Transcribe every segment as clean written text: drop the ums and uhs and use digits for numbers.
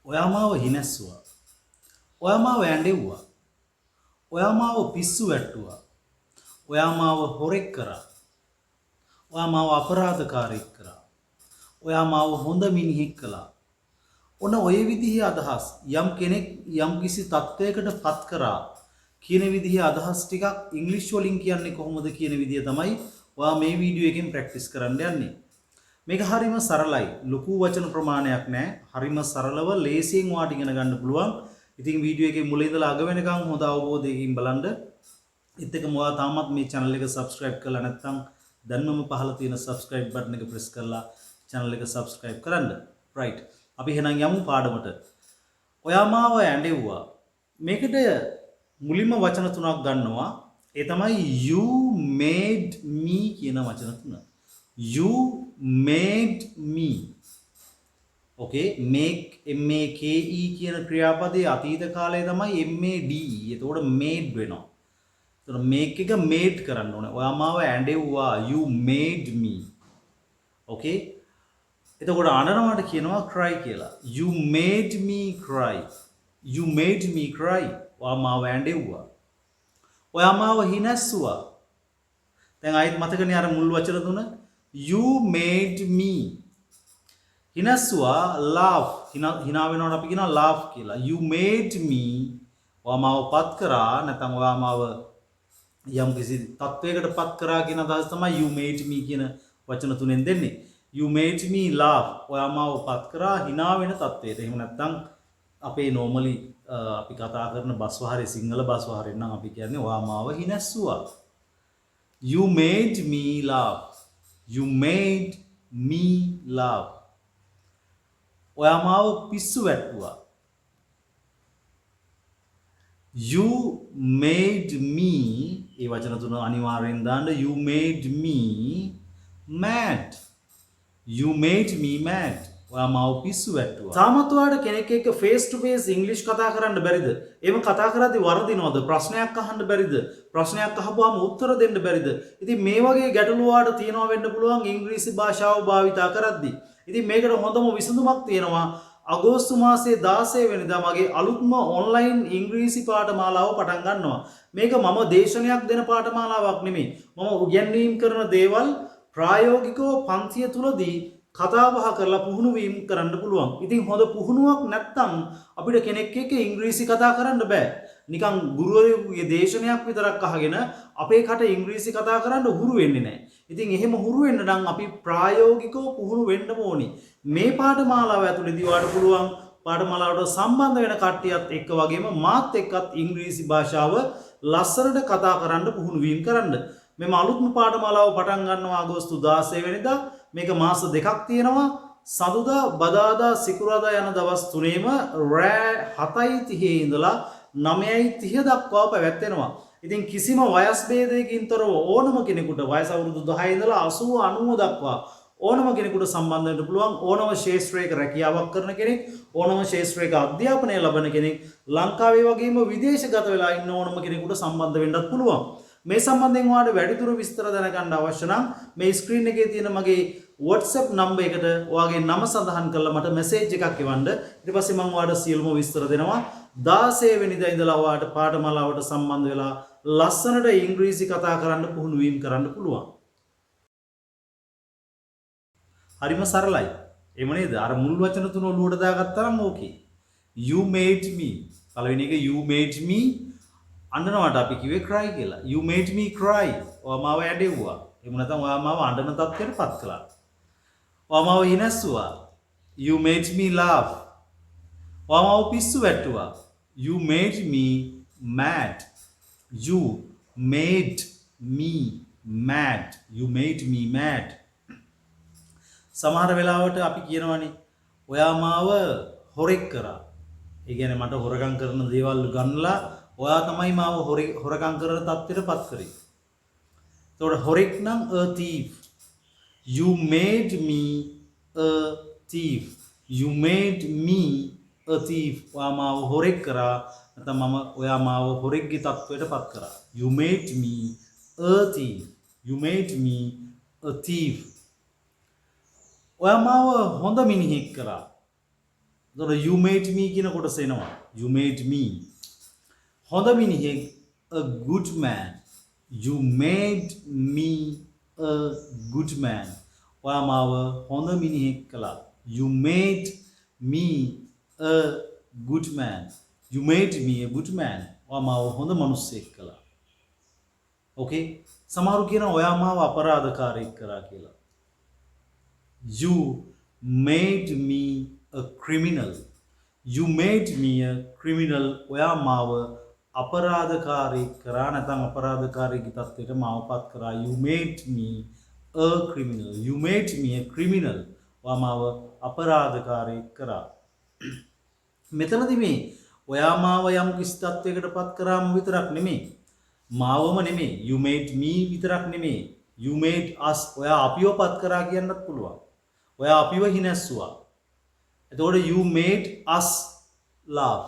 ඔයා මාව හිනැස්සුවා. ඔයා මාව ඇඬෙව්වා. ඔයා මාව පිස්සු වැට්ටුවා. ඔයා මාව හොරෙක් කරා. ඔයා මාව අපරාධකාරයෙක් කරා. ඔයා මාව හොඳ මිනිහෙක් කළා. ඔන්න ඔය විදිහේ අදහස් යම් කෙනෙක් යම් කිසි තත්ත්වයකට පත් කරා කියන විදිහේ අදහස් ටිකක් ඉංග්‍රීසි වලින් කියන්නේ කොහොමද කියන විදිය තමයි ඔයා මේ වීඩියෝ එකෙන් ප්‍රැක්ටිස් කරන්න යන්නේ. මේක හරිම සරලයි. ලොකු වචන ප්‍රමාණයක් නැහැ. හරිම සරලව ලේසියෙන් ඔයාට ඉගෙන ගන්න පුළුවන්. ඉතින් වීඩියෝ එකේ මුල ඉඳලා අග වෙනකන් හොඳ අවබෝධයකින් බලන්න. ඒත් එකම ඔයා තාමත් මේ channel එක subscribe කරලා නැත්නම් දැන්මම පහළ තියෙන subscribe button එක press කරලා channel එක subscribe කරන්න. right. අපි එහෙනම් යමු පාඩමට. ඔයා මාව ඇඬෙව්වා. මේකට මුලින්ම වචන තුනක් ගන්නවා. ඒ තමයි you made me කියන වචන තුන. You made me. Okay, make M A K E කියන ක්‍රියාපදයේ අතීත කාලයේ තමයි M A D E. එතකොට made වෙනවා. එතකොට make එක made කරන්න ඕනේ. ඔයා මාව ඇඬෙව්වා. You made me. Okay? එතකොට අඬනවට කියනවා cry කියලා. You made me cry. You made me cry. ඔයා මාව ඇඬෙව්වා. ඔයා මාව හිනැස්සුවා. දැන් ආයෙත් මතකනේ අර මුල් වචන තුන. You made me. හිනැස්සුවා laugh. හිනා වෙනවට අපි කියනවා laugh කියලා. You made me. ඔයා මාව පත් කරා නැත්නම් ඔයා මාව යම් කිසි තත්වයකට පත් කරා කියන අදහස තමයි you made me කියන වචන තුනෙන් දෙන්නේ. You made me laugh. ඔයා මාව පත් කරා hina වෙන තත්වයට. එහෙම නැත්නම් අපේ normally අපි කතා කරන බස් වහරේ සිංහල බස් වහරෙන් නම් අපි කියන්නේ ඔයා මාව හිනැස්සුවා. You made me laugh. You made me laugh. ඔයා මාව පිස්සු වැට්ටුවා. You made me ඒ වචන තුන අනිවාර්යෙන් දාන්න. You made me mad. You made me mad. ඔයා මාව පිස්සු වැට්ටුවා. තාමත් ඔයාලට කෙනෙක් එක්ක face to face English කතා කරන්න බැරිද? එහෙම කතා කරද්දී වරදිනවද? ප්‍රශ්නයක් අහන්න බැරිද? ප්‍රශ්නයක් අහපුවාම උත්තර දෙන්න බැරිද? ඉතින් මේ වගේ ගැටලු ඔයාලට තියෙනවා වෙන්න පුළුවන් ඉංග්‍රීසි භාෂාව භාවිතා කරද්දී. ඉතින් මේකට හොඳම විසඳුමක් තියෙනවා. අගෝස්තු මාසයේ 16 වෙනිදා මගේ අලුත්ම ඔන්ලයින් ඉංග්‍රීසි පාඨමාලාව පටන් ගන්නවා. මේක මම දේශනයක් දෙන පාඨමාලාවක් නෙමෙයි. මම උගන්වීම් කරන දේවල් ප්‍රායෝගිකව පන්තිය තුලදී කතා බහ කරලා පුහුණු වීම කරන්න පුළුවන්. ඉතින් හොඳ පුහුණුවක් නැත්නම් අපිට කෙනෙක් එක්ක ඉංග්‍රීසි කතා කරන්න බෑ. නිකන් ගුරුවරයෙකුගේ දේශනයක් විතරක් අහගෙන අපේ කට ඉංග්‍රීසි කතා කරන්න හුරු වෙන්නේ නැහැ. ඉතින් එහෙම හුරු වෙන්න නම් අපි ප්‍රායෝගිකව පුහුණු වෙන්න ඕනි. මේ පාඨමාලාව ඇතුළේදී ඔයාලට පුළුවන් පාඨමාලාවට සම්බන්ධ වෙන කට්ටියත් එක්ක වගේම මාත් එක්කත් ඉංග්‍රීසි භාෂාව ලස්සනට කතා කරන්න පුහුණු වීම කරන්න. මෙම අලුත්ම පාඨමාලාව පටන් ගන්නවා අගෝස්තු 16 වෙනිදා. මේක මාස දෙකක් තියෙනවා. සඳුදා, බදාදා, සිකුරාදා යන දවස් තුනේම රෑ 7:30 ඉඳලා 9:30 දක්වා පැවැත්වෙනවා. ඉතින් කිසිම වයස් භේදයකින් තොරව ඕනම කෙනෙකුට වයස අවුරුදු 10 ඉඳලා 80 90 දක්වා ඕනම කෙනෙකුට සම්බන්ධ වෙන්න පුළුවන්. ඕනම ශාස්ත්‍රයක රැකියාවක් කරන කෙනෙක්, ඕනම ශාස්ත්‍රයක අධ්‍යාපනය ලබන කෙනෙක්, ලංකාවේ වගේම විදේශගත වෙලා ඉන්න ඕනම කෙනෙකුට සම්බන්ධ වෙන්නත් පුළුවන්. මේ සම්බන්ධයෙන් ඔයාලට වැඩිදුර විස්තර දැනගන්න අවශ්‍ය නම් මේ ස්ක්‍රීන් එකේ තියෙන මගේ WhatsApp නම්බර් එකට ඔයාගේ නම සඳහන් කරලා මට මැසේජ් එකක් එවන්න. ඊට පස්සේ මම ඔයාලට සියලුම විස්තර දෙනවා. 16 වෙනිදා ඉඳලා ඔයාලට පාඨමාලාවට සම්බන්ධ වෙලා ලස්සනට ඉංග්‍රීසි කතා කරන්න පුහුණු වීම කරන්න පුළුවන්. හරිම සරලයි. එහෙම නේද? අර මුල් වචන තුන ඔලුවට දාගත්තා නම් ඕකේ. You made me. පළවෙනි එක you made me අඬනවට අපි කිව්වේ cry කියලා. You made me cry. ඔයා මාව ඇඬෙව්වා. එහෙම නැත්නම් ඔයා මාව අඬන තත්ත්වයට පත් කළා. ඔයා මාව හිනැස්සුවා. You made me laugh. ඔයා මාව පිස්සු වැට්ටුවා. You made me mad. You made me mad. You made me mad. සමහර වෙලාවට අපි කියනවනේ ඔයා මාව හොරෙක් කරා. ඒ කියන්නේ මට හොරකම් කරන දේවල් ගන්නලා ඔයා තමයි මාව හොරකම් කරන තත්ත්වයට පත් කරේ. එතකොට හොරෙක් නම් a thief. You made me a thief. You made me a thief. ඔයා මාව හොරෙක් කරා නැත්නම් මම ඔයා මාව හොරෙක්ගේ තත්ත්වයට පත් කරා. You made me a thief. You made me a thief. ඔයා මාව හොඳ මිනිහෙක් කරා. එතකොට you made me කියන කොටස එනවා. You made me. හොඳ මිනිහෙක් a good man. You made me a good man. ඔයා මාව හොඳ මිනිහෙක් කළා. You made me a good man. You made me a good man. ඔයා මාව හොඳ මිනිහෙක් කළා. Okay? සමහරු කියනවා ඔයා මාව අපරාධකාරයෙක් කරා කියලා. You made me a criminal. You made me a criminal. ඔයා මාව අපරාධකාරයෙක් කරා නැත්නම් අපරාධකාරයෙක්ගේ තත්ත්වයට මාවපත් කරා. You made me a criminal. You made me a criminal. ඔයා මාව අපරාධකාරයෙක් කරා. මෙතනදී මේ ඔයා මාව යම් කිසි තත්ත්වයකටපත් කරාම විතරක් නෙමෙයි. මාවම නෙමෙයි. You made me විතරක් නෙමෙයි. You made us. ඔයා අපිවපත් කරා කියන්නත් පුළුවන්. ඔයා අපිව හිනැස්සුවා. එතකොට you made us laugh.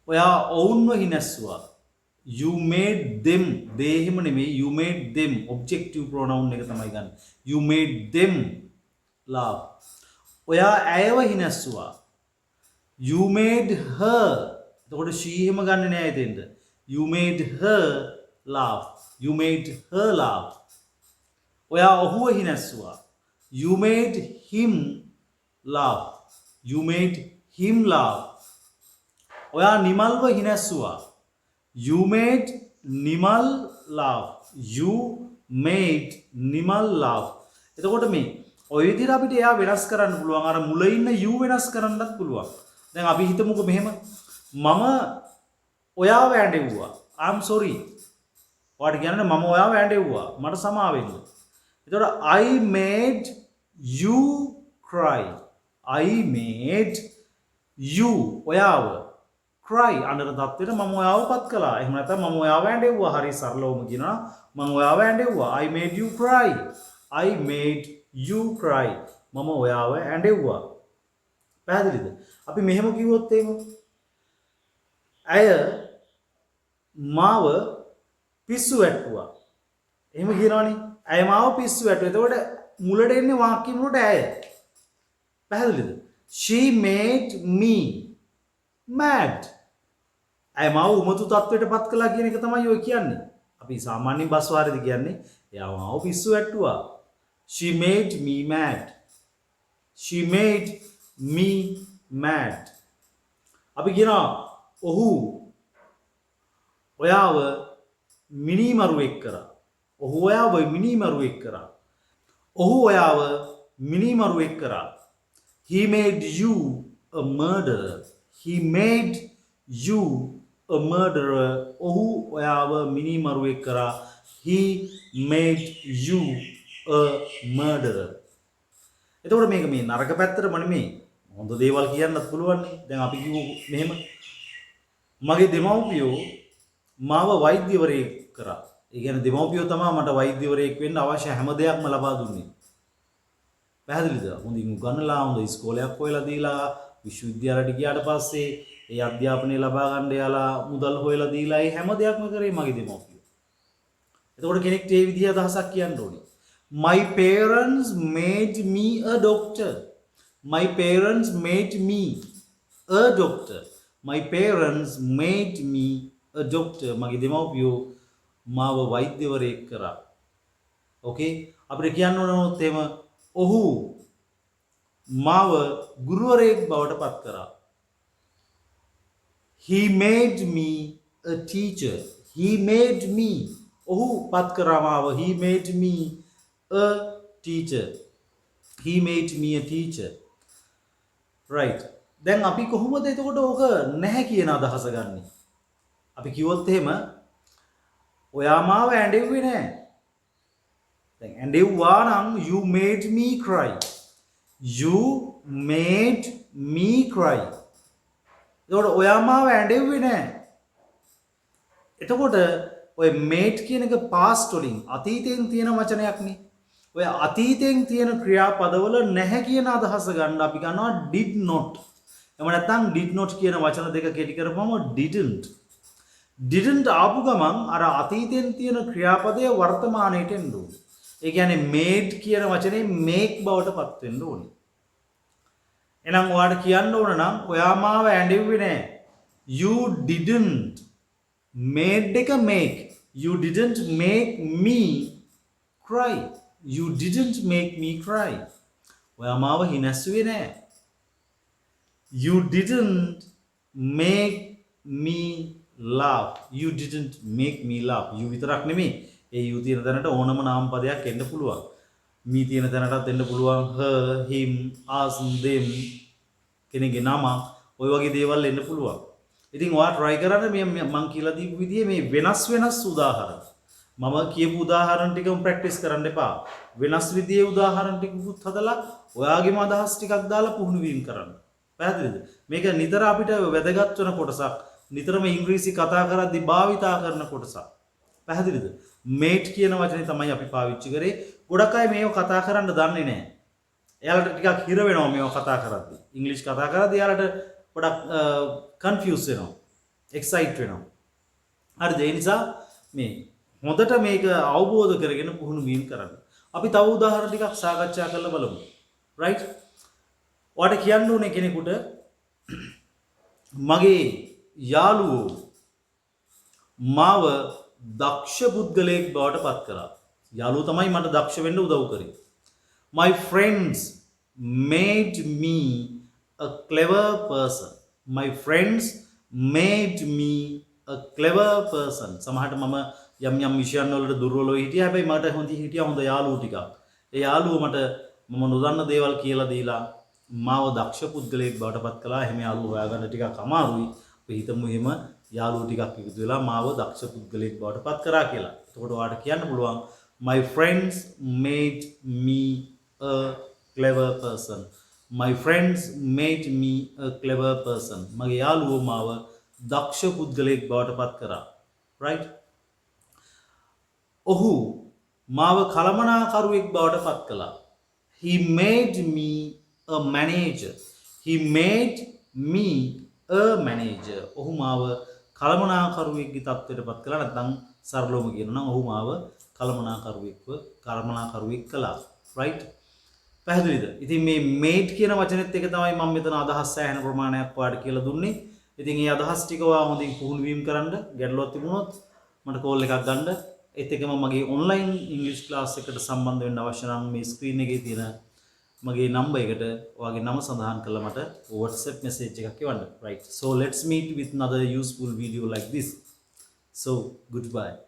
ඔයා ඔවුන්ව හිනැස්සුවා. You made them. they එහෙම නෙමෙයි. You made them. objective pronoun එක තමයි ගන්න. You made them laugh. ඔයා ඇයව හිනැස්සුවා. You made her. එතකොට she එහෙම ගන්න නෑ එතෙන්ද. You made her laugh. You made her laugh. ඔයා ඔහුව හිනැස්සුවා. You made him laugh. You made him laugh. ඔයා නිමල්ව හිනැස්සුවා. You made Nimal laugh. You made Nimal laugh. එතකොට මේ ඔය විදිහට අපිට එයා වෙනස් කරන්න පුළුවන්. අර මුල ඉන්න you වෙනස් කරන්නත් පුළුවන්. දැන් අපි හිතමුකෝ මෙහෙම මම ඔයාව ඇඬෙව්වා. I'm sorry. ඔයාට කියන්නේ මම ඔයාව ඇඬෙව්වා. මට සමාව වෙන්න. එතකොට I made you cry. I made you ඔයාව cry අnder තත්ත්වෙට මම ඔයාවපත් කළා. එහෙම නැත්නම් මම ඔයාව ඇඬෙව්වා. හරි සරලවම කියනවා මම ඔයාව ඇඬෙව්වා. I made you cry. I made you cry. මම ඔයාව ඇඬෙව්වා. පැහැදිලිද? අපි මෙහෙම කිව්වොත් එහෙම ඇය මාව පිස්සු වැට්ටුවා. එහෙම කියනවනේ. ඇය මාව පිස්සු වැට්ටුවා. එතකොට මුලට එන්නේ වාක්‍ය මුලට ඇය. පැහැදිලිද? She made me mad. ඇය මාව උමතු තත්ත්වයටපත් කළා කියන එක තමයි ඔය කියන්නේ. අපි සාමාන්‍යයෙන් බස් වාරේදී කියන්නේ එයා මාව පිස්සු වැට්ටුවා. She made me mad. She made me mad. අපි කියනවා ඔහු ඔයාව මිනිමරුවෙක් කරා. ඔහු ඔයාව මිනිමරුවෙක් කරා. ඔහු ඔයාව මිනිමරුවෙක් කරා. He made you a murderer. He made you a murderer. ඔහු ඔයාව මිනිමරුවෙක් කරා. He made you a murderer. එතකොට මේක මේ නරක පැත්තටම නෙමෙයි. හොඳ දේවල් කියන්නත් පුළුවන්. දැන් අපි කිව්ව මෙහෙම මගේ දෙමව්පියෝ මාව වෛද්‍යවරයෙක් කරා. ඒ කියන්නේ දෙමව්පියෝ තමයි මට වෛද්‍යවරයෙක් වෙන්න අවශ්‍ය හැම දෙයක්ම ලබා දුන්නේ. පැහැදිලිද? හොඳින් උගන්වලා හොඳ ඉස්කෝලයක් හොයලා දීලා විශ්වවිද්‍යාලයට ගියාට පස්සේ ඒ අධ්‍යාපනය ලබා ගන්න යාලා මුදල් හොයලා දීලා ඒ හැම දෙයක්ම කරේ මගේ දෙමව්පියෝ. එතකොට කෙනෙක්ට මේ විදිහ අදහසක් කියන්න ඕනේ. My parents made me a doctor. My parents made me a doctor. My parents made me a doctor. මගේ දෙමව්පියෝ මාව වෛද්‍යවරයෙක් කරා. ඕකේ? අපිට කියන්න ඕනොත් එහෙම ඔහු මාව ගුරුවරයෙක් බවට පත් කරා. He made me a teacher. He made me. ඔහු පත් කරා මාව. He made me a teacher. He made me a teacher. Right. දැන් අපි කොහොමද එතකොට ඕක නැහැ කියන අදහස ගන්නෙ? අපි කිව්වොත් එහෙම ඔයා මාව ඇඬෙව්වේ නැහැ. දැන් ඇඬෙව්වා නම් you made me cry. You made me cry. එතකොට ඔයා මාව ඇඬෙව්වේ නැහැ. එතකොට ඔය made කියන එක past වලින් අතීතයෙන් තියෙන වචනයක් නේ. ඔය අතීතයෙන් තියෙන ක්‍රියාපදවල නැහැ කියන අදහස ගන්න අපි ගන්නවා did not. එහෙම නැත්නම් did not කියන වචන දෙක කෙටි කරපුවම didn't. didn't ආපු ගමන් අර අතීතයෙන් තියෙන ක්‍රියාපදය වර්තමානයට එන්න ඕනේ. ඒ කියන්නේ made කියන වචනේ make බවට පත් වෙන්න ඕනේ. එහෙනම් ඔයාට කියන්න ඕන නම් ඔයා මාව ඇඬෙව්වේ නෑ. You didn't made එක make. You didn't make me cry. You didn't make me cry. ඔයා මාව හිනැස්සුවේ නෑ. You didn't make me laugh. You didn't make me laugh. You විතරක් නෙමෙයි. ඒ you තියෙන තැනට ඕනම නාම පදයක් එන්න පුළුවන්. me තියෙන තැනටත් එන්න පුළුවන් her, him, us, them කෙනෙක්ගේ නම ඔය වගේ දේවල් එන්න පුළුවන්. ඉතින් ඔයා try කරන්න මේ මම කියලා දීපු විදිහේ මේ වෙනස් උදාහරණ. මම කියපු උදාහරණ ටිකම ප්‍රැක්ටිස් කරන්න එපා. වෙනස් විදිහේ උදාහරණ ටිකකුත් හදලා ඔයාගේම අදහස් ටිකක් දාලා පුහුණු වීම කරන්න. පැහැදිලිද? මේක නිතර අපිට වැදගත් වෙන කොටසක්. නිතරම ඉංග්‍රීසි කතා කරද්දී භාවිතා කරන කොටසක්. පැහැදිලිද? මේට් කියන වචනේ තමයි අපි පාවිච්චි කරේ. ගොඩක් අය මේව කතා කරන්න දන්නේ නැහැ. එයාලට ටිකක් හිර වෙනවා මේව කතා කරද්දී. ඉංග්‍රීසි කතා කරද්දී එයාලට ගොඩක් කන්ෆියුස් වෙනවා. එක්සයිට් වෙනවා. හරිද? ඒ නිසා මේ හොඳට මේක අවබෝධ කරගෙන පුහුණු වීම කරන්න. අපි තව උදාහරණ ටිකක් සාකච්ඡා කරලා බලමු. right? ඔයාට කියන්න ඕනේ කෙනෙකුට මගේ යාළුවෝ මාව දක්ෂ පුද්ගලයෙක් බවට පත් කළා. යාළුවෝ තමයි මට දක්ෂ වෙන්න උදව් කරේ. My friends made me a clever person. My friends made me a clever person. සමහරට මම යම් විෂයන් වලට දුර්වලව හිටියා. හැබැයි මට හොඳ යාළුවෝ ටිකක්. ඒ යාළුවෝ මට මම නොදන්න දේවල් කියලා දීලා මාව දක්ෂ පුද්ගලයෙක් බවට පත් කළා. එහෙම යාළුවෝ හොයාගන්න ටිකක් අමාරුයි. අපි හිතමු එහෙම යාළුවෝ ටිකක් එකතු වෙලා මාව දක්ෂ පුද්ගලයෙක් බවට පත් කරා කියලා. එතකොට ඔයාලට කියන්න පුළුවන් my friends made me a clever person. My friends made me a clever person. මගේ යාළුවෝ මාව දක්ෂ පුද්ගලයෙක් බවට පත් කරා. right? ඔහු මාව කළමනාකරුවෙක් බවට පත් කළා. He made me a manager. He made me a manager. ඔහු මාව කළමනාකරුවෙක්ගේ තත්ත්වයට පත් කළා. නැත්නම් සරලවම කියනවා නම් ඔහු මාව කළමනාකරුවෙක් කළා. right? පැහැදිලිද? ඉතින් මේ made කියන වචනේත් එක තමයි මම මෙතන අදහස් සෑහෙන ප්‍රමාණයක් ඔයාලට කියලා දුන්නේ. ඉතින් මේ අදහස් ටික ඔයා හොඳින් පුහුණු වීම කරන්න. ගැටලුවක් තිබුණොත් මට කෝල් එකක් ගන්න. ඒත් එකම මගේ ඔන්ලයින් ඉංග්‍රීසි ක්ලාස් එකට සම්බන්ධ වෙන්න අවශ්‍ය නම් මේ ස්ක්‍රීන් එකේ තියෙන මගේ නම්බර් එකට ඔයාගේ නම සඳහන් කරලා මට WhatsApp message එකක් එවන්න. right? So let's meet with another useful video like this. So goodbye.